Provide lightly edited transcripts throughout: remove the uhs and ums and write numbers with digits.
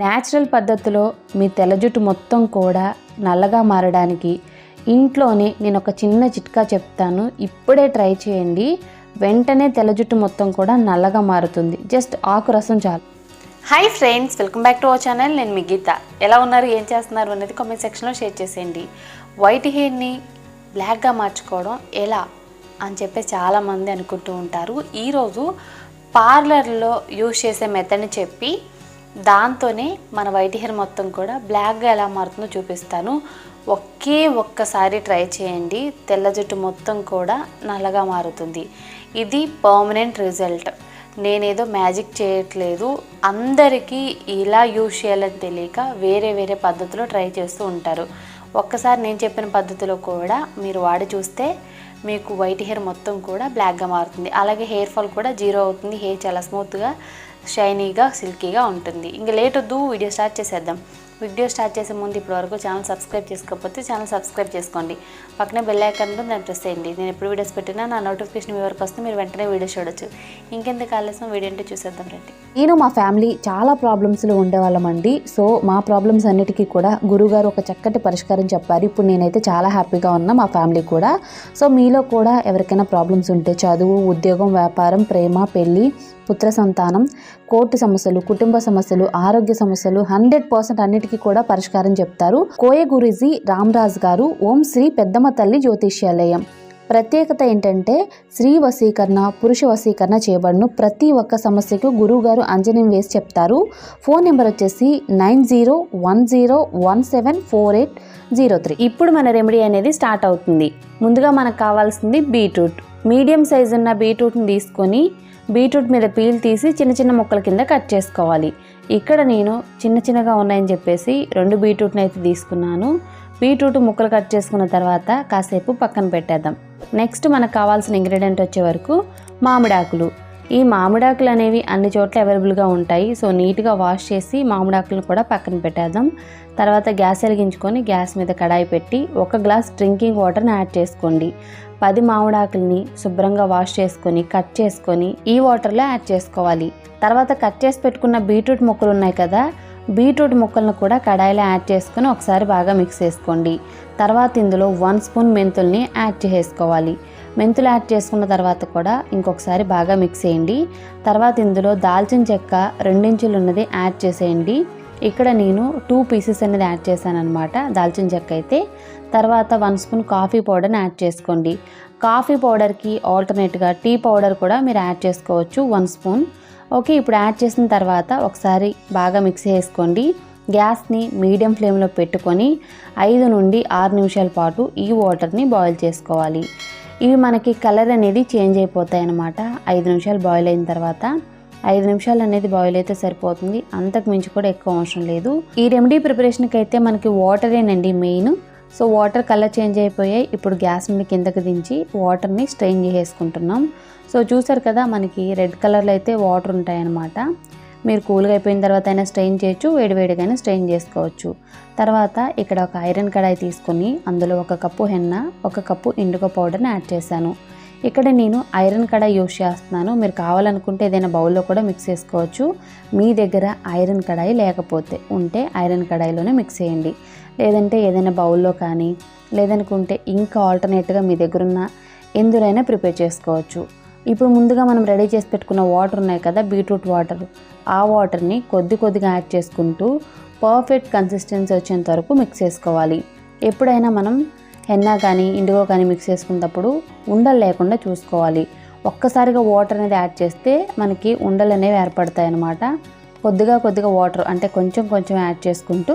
Natural పద్ధతిలో మీ తెల్ల జుట్టు మొత్తం కూడా నల్లగా మారడానికి ఇంట్లోనే నేను ఒక చిన్న చిట్కా చెప్తాను. ఇప్పుడే ట్రై చేయండి. వెంటనే తెల్ల జుట్టు మొత్తం కూడా నల్లగా మారుతుంది. జస్ట్ ఆకు రసం చాలు. Hi friends, welcome back to our channel. నేను మీ గీత. ఎలా ఉన్నారు, ఏం చేస్తున్నారు అనేది కామెంట్ సెక్షన్లో షేర్ చేసేయండి. వైట్ హెయిర్ని బ్లాక్గా మార్చుకోవడం ఎలా అని చెప్పి చాలామంది అనుకుంటూ ఉంటారు. ఈరోజు పార్లర్లో యూజ్ చేసే మెథడ్ని చెప్పి దాంతోనే మన వైట్ హెయిర్ మొత్తం కూడా బ్లాక్గా ఎలా మారుతుందో చూపిస్తాను. ఒక్కసారి ట్రై చేయండి, తెల్ల జుట్టు మొత్తం కూడా నల్లగా మారుతుంది. ఇది పర్మనెంట్ రిజల్ట్. నేనేదో మ్యాజిక్ చేయట్లేదు. అందరికీ ఇలా యూజ్ చేయాలని తెలియక వేరే పద్ధతిలో ట్రై చేస్తూ ఉంటారు. ఒక్కసారి నేను చెప్పిన పద్ధతిలో కూడా మీరు వాడి చూస్తే మీకు వైట్ హెయిర్ మొత్తం కూడా బ్లాక్గా మారుతుంది. అలాగే హెయిర్ ఫాల్ కూడా జీరో అవుతుంది. హెయిర్ చాలా స్మూత్గా, షైనీగా, సిల్కీగా ఉంటుంది. ఇంకా లేట్ వద్దు, వీడియో స్టార్ట్ చేసేద్దాం. వీడియో స్టార్ట్ చేసే ముందు ఇప్పటివరకు ఛానల్ సబ్స్క్రైబ్ చేసుకోకపోతే ఛానల్ సబ్స్క్రైబ్ చేసుకోండి. పక్కనే బెల్ ఐకాన్ ఉంటుంది, దాన్ని ప్రెస్ చేయండి. నేను ఎప్పుడు వీడియోస్ పెట్టినా నా నోటిఫికేషన్ మీ వరకు వస్తే మీరు వెంటనే వీడియో చూడొచ్చు. ఇంకెందుకు ఆలస్యం, వీడియో అంటే చూసేద్దాం రండి. నేను మా ఫ్యామిలీ చాలా ప్రాబ్లమ్స్లో ఉండేవాళ్ళమండి. సో మా ప్రాబ్లమ్స్ అన్నిటికీ కూడా గురువుగారు ఒక చక్కటి పరిష్కారం చెప్పారు. ఇప్పుడు నేనైతే చాలా హ్యాపీగా ఉన్నా, మా ఫ్యామిలీ కూడా. సో మీలో కూడా ఎవరికైనా ప్రాబ్లమ్స్ ఉంటే, చదువు, ఉద్యోగం, వ్యాపారం, ప్రేమ, పెళ్ళి, పుత్ర సంతానం, కోర్టు సమస్యలు, కుటుంబ సమస్యలు, ఆరోగ్య సమస్యలు 100% అన్నిటికీ కూడా పరిష్కారం చెప్తారు కోయ గురూజీ రామరాజ్ గారు. ఓం శ్రీ పెద్దమ్మ తల్లి జ్యోతిష్యాలయం. ప్రత్యేకత ఏంటంటే స్త్రీ వశీకరణ, పురుష వశీకరణ చేయబడును. ప్రతి ఒక్క సమస్యకు గురువు గారు అంజనం వేసి చెప్తారు. ఫోన్ నెంబర్ వచ్చేసి 9010174803. ఇప్పుడు మన రెమెడీ అనేది స్టార్ట్ అవుతుంది. ముందుగా మనకు కావాల్సింది బీట్రూట్. మీడియం సైజు ఉన్న బీట్రూట్ని తీసుకొని బీట్రూట్ మీద పీల్ తీసి చిన్న ముక్కల కింద కట్ చేసుకోవాలి. ఇక్కడ నేను చిన్నగా ఉన్నాయని చెప్పేసి 2 బీట్రూట్ని అయితే తీసుకున్నాను. బీట్రూట్ ముక్కలు కట్ చేసుకున్న తర్వాత కాసేపు పక్కన పెట్టేద్దాం. నెక్స్ట్ మనకు కావాల్సిన ఇంగ్రీడియంట్ వచ్చే వరకు మామిడాకులు. ఈ మామిడాకులు అనేవి అన్ని చోట్ల అవైలబుల్గా ఉంటాయి. సో నీట్గా వాష్ చేసి మామిడాకులను కూడా పక్కన పెట్టేద్దాం. తర్వాత గ్యాస్ వెలిగించుకొని గ్యాస్ మీద కడాయి పెట్టి 1 గ్లాస్ డ్రింకింగ్ వాటర్ని యాడ్ చేసుకోండి. 10 మామిడాకుల్ని శుభ్రంగా వాష్ చేసుకొని కట్ చేసుకొని ఈ వాటర్లో యాడ్ చేసుకోవాలి. తర్వాత కట్ చేసి పెట్టుకున్న బీట్రూట్ ముక్కలు ఉన్నాయి కదా, బీట్రూట్ ముక్కలను కూడా కడాయిలో యాడ్ చేసుకొని ఒకసారి బాగా మిక్స్ చేసుకోండి. తర్వాత ఇందులో 1 స్పూన్ మెంతుల్ని యాడ్ చేసుకోవాలి. మెంతులు యాడ్ చేసుకున్న తర్వాత కూడా ఇంకొకసారి బాగా మిక్స్ చేయండి. తర్వాత ఇందులో దాల్చిన చెక్క 2 ఇంచులు ఉన్నది యాడ్ చేసేయండి. ఇక్కడ నేను 2 పీసెస్ అనేది యాడ్ చేశాను అనమాట, దాల్చిన చెక్క అయితే. తర్వాత 1 స్పూన్ కాఫీ పౌడర్ని యాడ్ చేసుకోండి. కాఫీ పౌడర్కి ఆల్టర్నేట్గా టీ పౌడర్ కూడా మీరు యాడ్ చేసుకోవచ్చు, 1 స్పూన్. ఓకే, ఇప్పుడు యాడ్ చేసిన తర్వాత ఒకసారి బాగా మిక్స్ చేసుకోండి. గ్యాస్ని మీడియం ఫ్లేమ్లో పెట్టుకొని 5 నుండి 6 నిమిషాల పాటు ఈ వాటర్ని బాయిల్ చేసుకోవాలి. ఇవి మనకి కలర్ అనేది చేంజ్ అయిపోతాయి అన్నమాట. 5 నిమిషాలు బాయిల్ అయిన తర్వాత 5 నిమిషాలు అనేది బాయిల్ అయితే సరిపోతుంది. అంతకు మించి కూడా ఎక్కువ అవసరం లేదు. ఈ రెమెడీ ప్రిపరేషన్కి అయితే మనకి వాటరేనండి main. So water colour change అయిపోయాయి. ఇప్పుడు గ్యాస్ నుండి కిందకి దించి వాటర్ని స్ట్రెయిన్ చేసుకుంటున్నాం. సో చూసారు కదా, మనకి రెడ్ కలర్లో అయితే వాటర్ ఉంటాయన్నమాట. మీరు కూల్గా అయిపోయిన తర్వాత అయినా స్ట్రెయిన్ చేయొచ్చు, వేడివేడిగానే స్ట్రెయిన్ చేసుకోవచ్చు. తర్వాత ఇక్కడ ఒక ఐరన్ కడాయి తీసుకొని అందులో 1 కప్పు హెన్న, 1 కప్పు ఇండిగో పౌడర్ని యాడ్ చేశాను. ఇక్కడ నేను ఐరన్ కడాయి యూజ్ చేస్తున్నాను. మీరు కావాలనుకుంటే ఏదైనా బౌల్లో కూడా మిక్స్ చేసుకోవచ్చు. మీ దగ్గర ఐరన్ కడాయి లేకపోతే ఉంటే ఐరన్ కడాయిలోనే మిక్స్ చేయండి. లేదంటే ఏదైనా బౌల్లో కానీ, లేదనుకుంటే ఇంకా ఆల్టర్నేట్గా మీ దగ్గర ఉన్న ఎందులోనైనా ప్రిపేర్ చేసుకోవచ్చు. ఇప్పుడు ముందుగా మనం రెడీ చేసి పెట్టుకున్న వాటర్ ఉన్నాయి కదా, బీట్రూట్ వాటర్, ఆ వాటర్ని కొద్దిగా యాడ్ చేసుకుంటూ పర్ఫెక్ట్ కన్సిస్టెన్సీ వచ్చేంత వరకు మిక్స్ చేసుకోవాలి. ఎప్పుడైనా మనం హెన్నా కానీ ఇండిగో కానీ మిక్స్ చేసుకున్నప్పుడు ఉండలు లేకుండా చూసుకోవాలి. ఒక్కసారిగా వాటర్ అనేది యాడ్ చేస్తే మనకి ఉండలు అనేవి ఏర్పడతాయి అన్నమాట. కొద్దిగా వాటర్ అంటే కొంచెం యాడ్ చేసుకుంటూ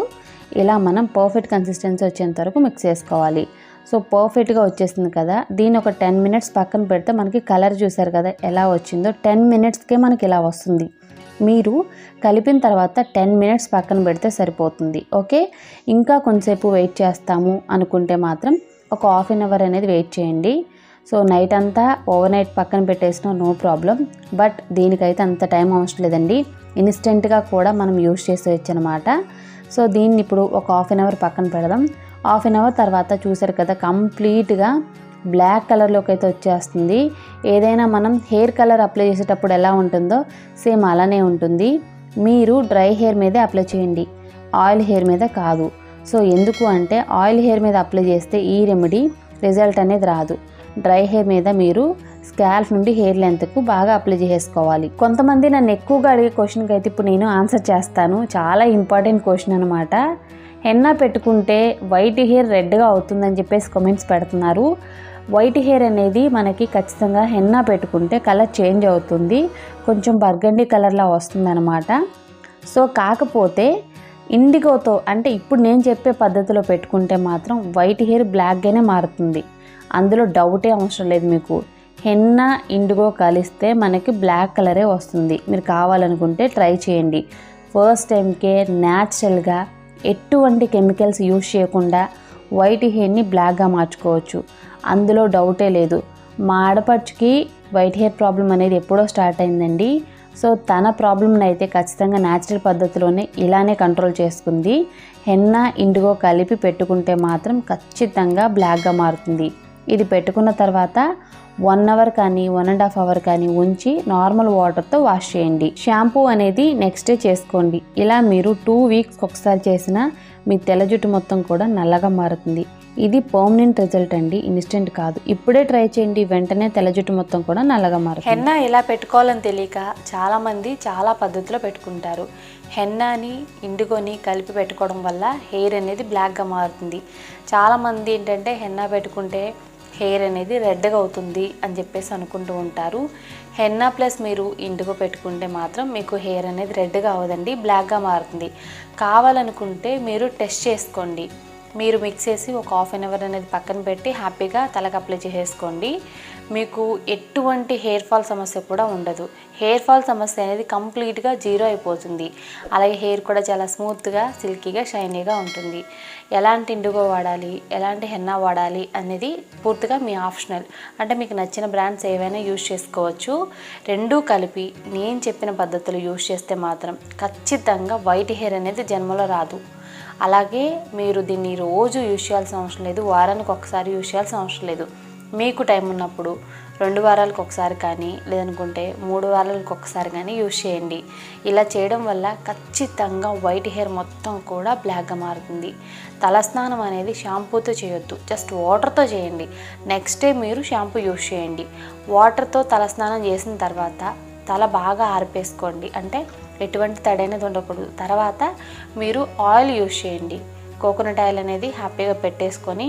ఇలా మనం పర్ఫెక్ట్ కన్సిస్టెన్సీ వచ్చేంత వరకు మిక్స్ చేసుకోవాలి. సో పర్ఫెక్ట్గా వచ్చేసింది కదా, దీన్ని ఒక 10 మినిట్స్ పక్కన పెడితే మనకి కలర్ చూసారు కదా ఎలా వచ్చిందో. 10 మినిట్స్కే మనకి ఇలా వస్తుంది. మీరు కలిపిన తర్వాత 10 మినిట్స్ పక్కన పెడితే సరిపోతుంది. ఓకే, ఇంకా కొంతసేపు వెయిట్ చేస్తాము అనుకుంటే మాత్రం ఒక ½ అవర్ అనేది వెయిట్ చేయండి. సో నైట్ అంతా ఓవర్ నైట్ పక్కన పెట్టేసినా నో ప్రాబ్లం. బట్ దీనికైతే అంత టైం అవసరం లేదండి, ఇన్స్టెంట్గా కూడా మనం యూజ్ చేసేయచ్చు అనమాట. సో దీన్ని ఇప్పుడు ఒక ½ అవర్ పక్కన పెడదాం. ½ అవర్ తర్వాత చూసారు కదా, కంప్లీట్గా బ్లాక్ కలర్లోకి అయితే వచ్చేస్తుంది. ఏదైనా మనం హెయిర్ కలర్ అప్లై చేసేటప్పుడు ఎలా ఉంటుందో సేమ్ అలానే ఉంటుంది. మీరు డ్రై హెయిర్ మీదే అప్లై చేయండి, ఆయిల్ హెయిర్ మీద కాదు. సో ఎందుకు అంటే ఆయిల్ హెయిర్ మీద అప్లై చేస్తే ఈ రెమెడీ రిజల్ట్ అనేది రాదు. డ్రై హెయిర్ మీద మీరు స్కాల్ప్ నుండి హెయిర్ లెంత్కు బాగా అప్లై చేసుకోవాలి. కొంతమంది నన్ను ఎక్కువగా అడిగే క్వశ్చన్కి అయితే ఇప్పుడు నేను ఆన్సర్ చేస్తాను. చాలా ఇంపార్టెంట్ క్వశ్చన్ అనమాట. హెన్నా పెట్టుకుంటే వైట్ హెయిర్ రెడ్గా అవుతుందని చెప్పేసి కామెంట్స్ పెడుతున్నారు. వైట్ హెయిర్ అనేది మనకి ఖచ్చితంగా హెన్నా పెట్టుకుంటే కలర్ చేంజ్ అవుతుంది, కొంచెం బర్గండీ కలర్లా వస్తుందన్నమాట. సో కాకపోతే ఇండిగోతో అంటే ఇప్పుడు నేను చెప్పే పద్ధతిలో పెట్టుకుంటే మాత్రం వైట్ హెయిర్ బ్లాక్గానే మారుతుంది, అందులో డౌటే అవసరం లేదు. మీకు హెన్నా ఇండిగో కలిస్తే మనకి బ్లాక్ కలరే వస్తుంది. మీరు కావాలనుకుంటే ట్రై చేయండి. ఫస్ట్ టైంకే న్యాచురల్గా ఎటువంటి కెమికల్స్ యూజ్ చేయకుండా వైట్ హెయిర్ని బ్లాక్గా మార్చుకోవచ్చు, అందులో డౌటే లేదు. మా ఆడపడుచుకి వైట్ హెయిర్ ప్రాబ్లం అనేది ఎప్పుడో స్టార్ట్ అయిందండి. సో తన ప్రాబ్లమ్ని అయితే ఖచ్చితంగా న్యాచురల్ పద్ధతిలోనే ఇలానే కంట్రోల్ చేసుకుంది. హెన్నా ఇండిగో కలిపి పెట్టుకుంటే మాత్రం ఖచ్చితంగా బ్లాక్గా మారుతుంది. ఇది పెట్టుకున్న తర్వాత 1 అవర్ కానీ 1.5 అవర్ కానీ ఉంచి నార్మల్ వాటర్తో వాష్ చేయండి. షాంపూ అనేది నెక్స్ట్ డే చేసుకోండి. ఇలా మీరు 2 వీక్స్ ఒకసారి చేసిన మీ తెల్ల జుట్టు మొత్తం కూడా నల్లగా మారుతుంది. ఇది పర్మనెంట్ రిజల్ట్ అండి, ఇన్స్టెంట్ కాదు. ఇప్పుడే ట్రై చేయండి, వెంటనే తెల్ల జుట్టు మొత్తం కూడా నల్లగా మారుతుంది. హెన్నా ఎలా పెట్టుకోవాలని తెలియక చాలామంది చాలా పద్ధతిలో పెట్టుకుంటారు. హెన్నాని ఇండిగోని కలిపి పెట్టుకోవడం వల్ల హెయిర్ అనేది బ్లాక్గా మారుతుంది. చాలామంది ఏంటంటే హెన్నా పెట్టుకుంటే హెయిర్ అనేది రెడ్గా అవుతుంది అని చెప్పేసి అనుకుంటూ ఉంటారు. హెన్నా ప్లస్ మీరు ఇండిగో పెట్టుకుంటే మాత్రం మీకు హెయిర్ అనేది రెడ్గా అవ్వదండి, బ్లాక్గా మారుతుంది. కావాలనుకుంటే మీరు టెస్ట్ చేసుకోండి. మీరు మిక్స్ చేసి ఒక 1/2 అవర్ అనేది పక్కన పెట్టి హ్యాపీగా తలకు అప్లై చేసేసుకోండి. మీకు ఎటువంటి హెయిర్ ఫాల్ సమస్య కూడా ఉండదు. హెయిర్ ఫాల్ సమస్య అనేది కంప్లీట్గా జీరో అయిపోతుంది. అలాగే హెయిర్ కూడా చాలా స్మూత్గా, సిల్కీగా, షైనీగా ఉంటుంది. ఎలాంటి ఇండిగో వాడాలి, ఎలాంటి హెన్నా వాడాలి అనేది పూర్తిగా మీ ఆప్షనల్. అంటే మీకు నచ్చిన బ్రాండ్స్ ఏవైనా యూజ్ చేసుకోవచ్చు. రెండూ కలిపి నేను చెప్పిన పద్ధతులు యూజ్ చేస్తే మాత్రం ఖచ్చితంగా వైట్ హెయిర్ అనేది జన్మలో రాదు. అలాగే మీరు దీన్ని రోజు యూజ్ చేయాల్సిన అవసరం లేదు, వారానికి ఒకసారి యూజ్ చేయాల్సిన అవసరం లేదు. మీకు టైం ఉన్నప్పుడు 2 వారాలకు ఒకసారి కానీ లేదనుకుంటే 3 వారాలకు ఒకసారి కానీ యూజ్ చేయండి. ఇలా చేయడం వల్ల ఖచ్చితంగా వైట్ హెయిర్ మొత్తం కూడా బ్లాక్గా మారుతుంది. తలస్నానం అనేది షాంపూతో చేయొద్దు, జస్ట్ వాటర్తో చేయండి. నెక్స్ట్ డే మీరు షాంపూ యూజ్ చేయండి. వాటర్తో తలస్నానం చేసిన తర్వాత తల బాగా ఆరిపేసుకోండి, అంటే ఎటువంటి తడైనది ఉండకూడదు. తర్వాత మీరు ఆయిల్ యూజ్ చేయండి. కోకోనట్ ఆయిల్ అనేది హ్యాపీగా పెట్టేసుకొని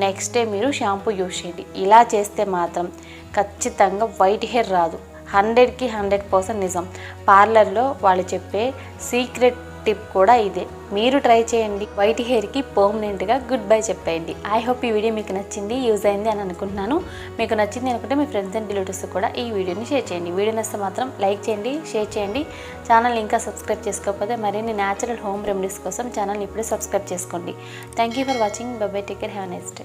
నెక్స్ట్ డే మీరు షాంపూ యూజ్ చేయండి. ఇలా చేస్తే మాత్రం ఖచ్చితంగా వైట్ హెయిర్ రాదు. 100కి 100% నిజం. పార్లర్లో వాళ్ళు చెప్పే సీక్రెట్ టిప్ కూడా ఇదే. మీరు ట్రై చేయండి. వైట్ హెయిర్కి పర్మనెంట్గా గుడ్ బై చెప్పేయండి. ఐ హోప్ ఈ వీడియో మీకు నచ్చింది, యూజ్ అయింది అని అనుకుంటున్నాను. మీకు నచ్చింది అనుకుంటే మీ ఫ్రెండ్స్ అండ్ రిలేటివ్స్ కూడా ఈ వీడియోని షేర్ చేయండి. వీడియో నచ్చితే మాత్రం లైక్ చేయండి, షేర్ చేయండి. ఛానల్ ఇంకా సబ్స్క్రైబ్ చేసుకోకపోతే మరిన్ని న్యాచురల్ హోమ్ రెమెడీస్ కోసం ఛానల్ని ఇప్పుడే సబ్స్క్రైబ్ చేసుకోండి. Thank you for watching. By by, take care, have a nice day.